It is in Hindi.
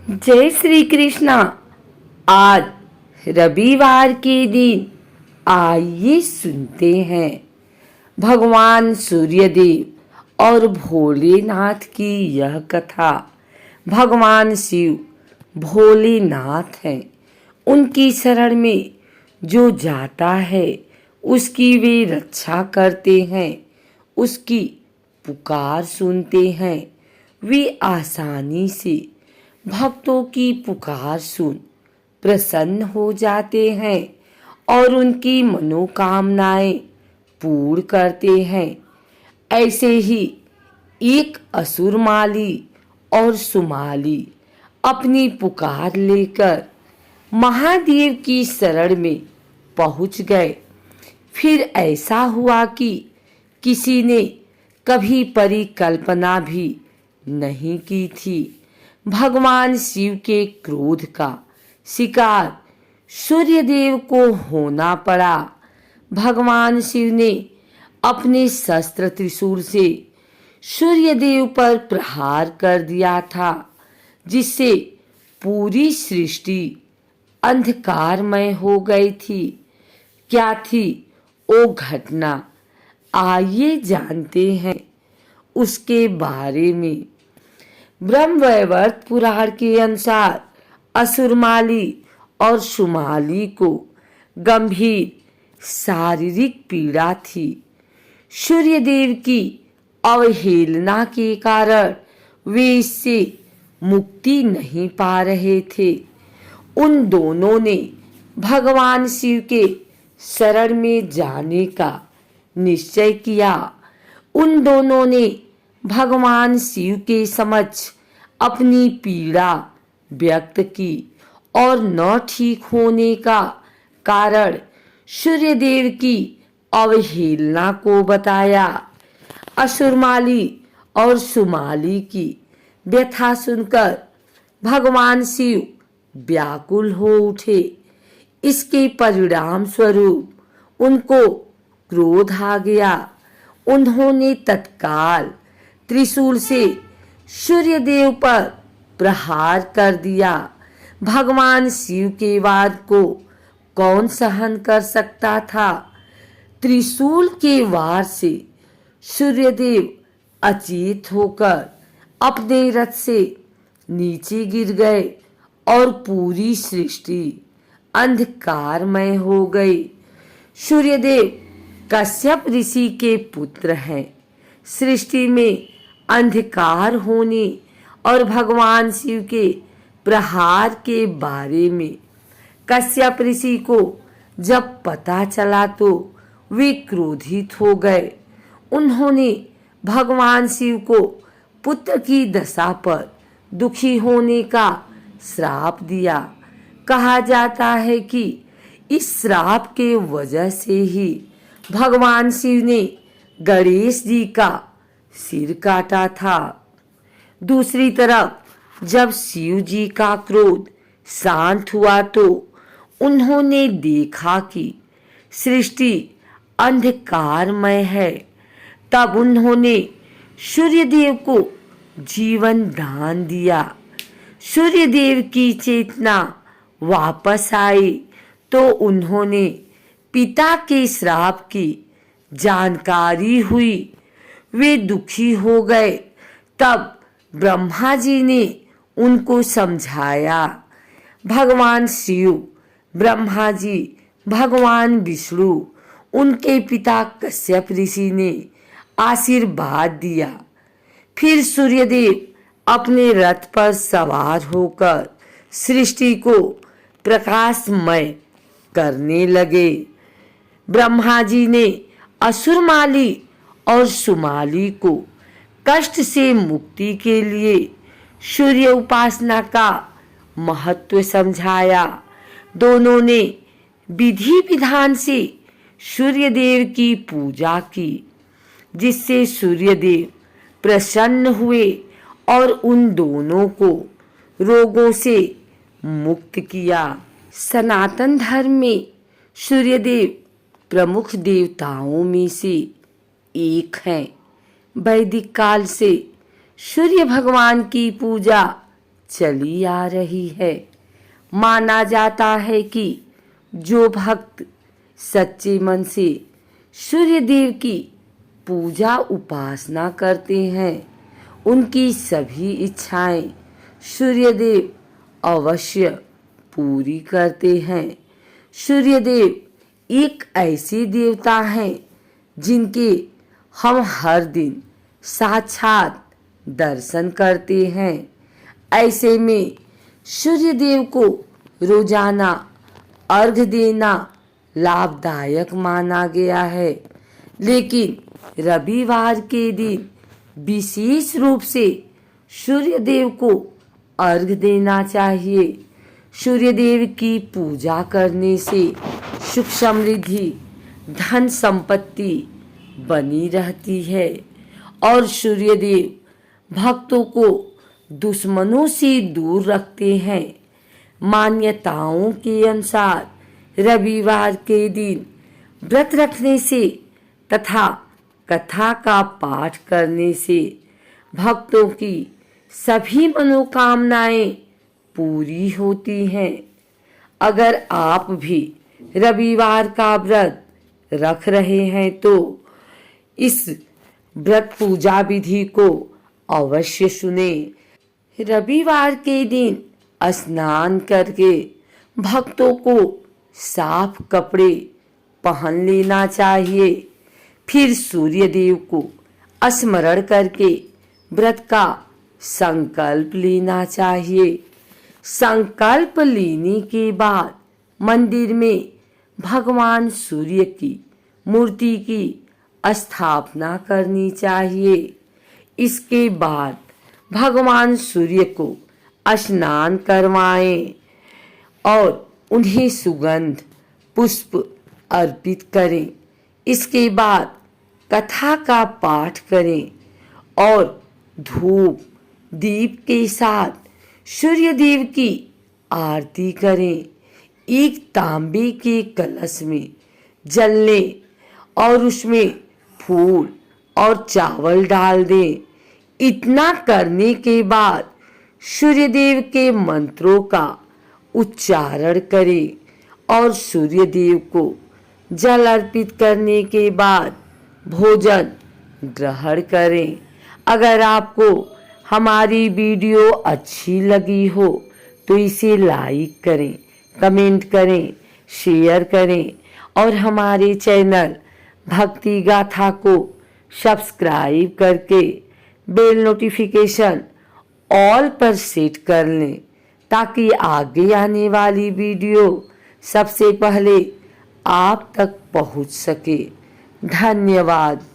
जय श्री कृष्णा। आज रविवार के दिन आइए सुनते हैं भगवान सूर्यदेव और भोलेनाथ की यह कथा। भगवान शिव भोलेनाथ हैं। उनकी शरण में जो जाता है उसकी वे रक्षा करते हैं, उसकी पुकार सुनते हैं। वे आसानी से भक्तों की पुकार सुन प्रसन्न हो जाते हैं और उनकी मनोकामनाएं पूर्ण करते हैं। ऐसे ही एक असुरमाली और सुमाली अपनी पुकार लेकर महादेव की शरण में पहुंच गए। फिर ऐसा हुआ कि किसी ने कभी परिकल्पना भी नहीं की थी। भगवान शिव के क्रोध का शिकार सूर्यदेव को होना पड़ा। भगवान शिव ने अपने शस्त्र त्रिशूल से सूर्यदेव पर प्रहार कर दिया था, जिससे पूरी सृष्टि अंधकारमय हो गई थी। क्या थी वो घटना, आइए जानते हैं उसके बारे में। ब्रह्मवैवर्त पुराण के अनुसार असुरमाली और सुमाली को गंभीर शारीरिक पीड़ा थी। सूर्यदेव की अवहेलना के कारण वे इससे मुक्ति नहीं पा रहे थे। उन दोनों ने भगवान शिव के शरण में जाने का निश्चय किया। उन दोनों ने भगवान शिव के समक्ष अपनी पीड़ा व्यक्त की और न ठीक होने का कारण सूर्यदेव की अवहेलना को बताया। असुरमाली और सुमाली की व्यथा सुनकर भगवान शिव व्याकुल हो उठे। इसके परिणाम स्वरूप उनको क्रोध आ गया। उन्होंने तत्काल त्रिशूल से सूर्यदेव पर प्रहार कर दिया। भगवान शिव के वार को कौन सहन कर सकता था। त्रिशूल के वार से सूर्यदेव अचेत होकर अपने रथ से नीचे गिर गए और पूरी सृष्टि अंधकारमय हो गई। सूर्यदेव कश्यप ऋषि के पुत्र हैं। सृष्टि में अंधकार होने और भगवान शिव के प्रहार के बारे में कश्यप ऋषि को जब पता चला तो वे क्रोधित हो गए। उन्होंने भगवान शिव को पुत्र की दशा पर दुखी होने का श्राप दिया। कहा जाता है कि इस श्राप के वजह से ही भगवान शिव ने गणेश जी का सिर काटा था। दूसरी तरफ जब शिव जी का क्रोध शांत हुआ तो उन्होंने देखा कि सृष्टि अंधकारमय है। तब उन्होंने सूर्यदेव को जीवन दान दिया। सूर्यदेव की चेतना वापस आई तो उन्होंने पिता के श्राप की जानकारी हुई। वे दुखी हो गए। तब ब्रह्मा जी ने उनको समझाया। भगवान शिव, ब्रह्मा जी, भगवान विष्णु, उनके पिता कश्यप ऋषि ने आशीर्वाद दिया। फिर सूर्यदेव अपने रथ पर सवार होकर सृष्टि को प्रकाशमय करने लगे। ब्रह्मा जी ने असुरमाली और सुमाली को कष्ट से मुक्ति के लिए सूर्य उपासना का महत्व समझाया। दोनों ने विधि विधान से सूर्यदेव की पूजा की, जिससे सूर्यदेव प्रसन्न हुए और उन दोनों को रोगों से मुक्त किया। सनातन धर्म में सूर्यदेव प्रमुख देवताओं में से एक हैं। वैदिक काल से सूर्य भगवान की पूजा चली आ रही है। माना जाता है कि जो भक्त सच्चे मन से सूर्य देव की पूजा उपासना करते हैं, उनकी सभी इच्छाएं सूर्य देव अवश्य पूरी करते हैं। सूर्य देव एक ऐसे देवता हैं जिनके हम हर दिन साक्षात दर्शन करते हैं। ऐसे में सूर्य देव को रोजाना अर्घ देना लाभदायक माना गया है, लेकिन रविवार के दिन विशेष रूप से सूर्य देव को अर्घ देना चाहिए। सूर्य देव की पूजा करने से सुख समृद्धि धन संपत्ति बनी रहती है और सूर्य देव भक्तों को दुश्मनों से दूर रखते हैं। मान्यताओं के अनुसार रविवार के दिन व्रत रखने से तथा कथा का पाठ करने से भक्तों की सभी मनोकामनाएं पूरी होती हैं। अगर आप भी रविवार का व्रत रख रहे हैं तो इस व्रत पूजा विधि को अवश्य सुने। रविवार के दिन स्नान करके भक्तों को साफ कपड़े पहन लेना चाहिए। फिर सूर्य देव को स्मरण करके व्रत का संकल्प लेना चाहिए। संकल्प लेने के बाद मंदिर में भगवान सूर्य की मूर्ति की स्थापना करनी चाहिए। इसके बाद भगवान सूर्य को स्नान करवाएं और उन्हें सुगंध पुष्प अर्पित करें। इसके बाद कथा का पाठ करें और धूप दीप के साथ सूर्य देव की आरती करें। एक तांबे के कलश में जल लें और उसमें फूल और चावल डाल दें। इतना करने के बाद सूर्य देव के मंत्रों का उच्चारण करें और सूर्य देव को जल अर्पित करने के बाद भोजन ग्रहण करें। अगर आपको हमारी वीडियो अच्छी लगी हो तो इसे लाइक करें, कमेंट करें, शेयर करें और हमारे चैनल भक्ति गाथा को सब्सक्राइब करके बेल नोटिफिकेशन ऑल पर सेट कर लें ताकि आगे आने वाली वीडियो सबसे पहले आप तक पहुंच सके। धन्यवाद।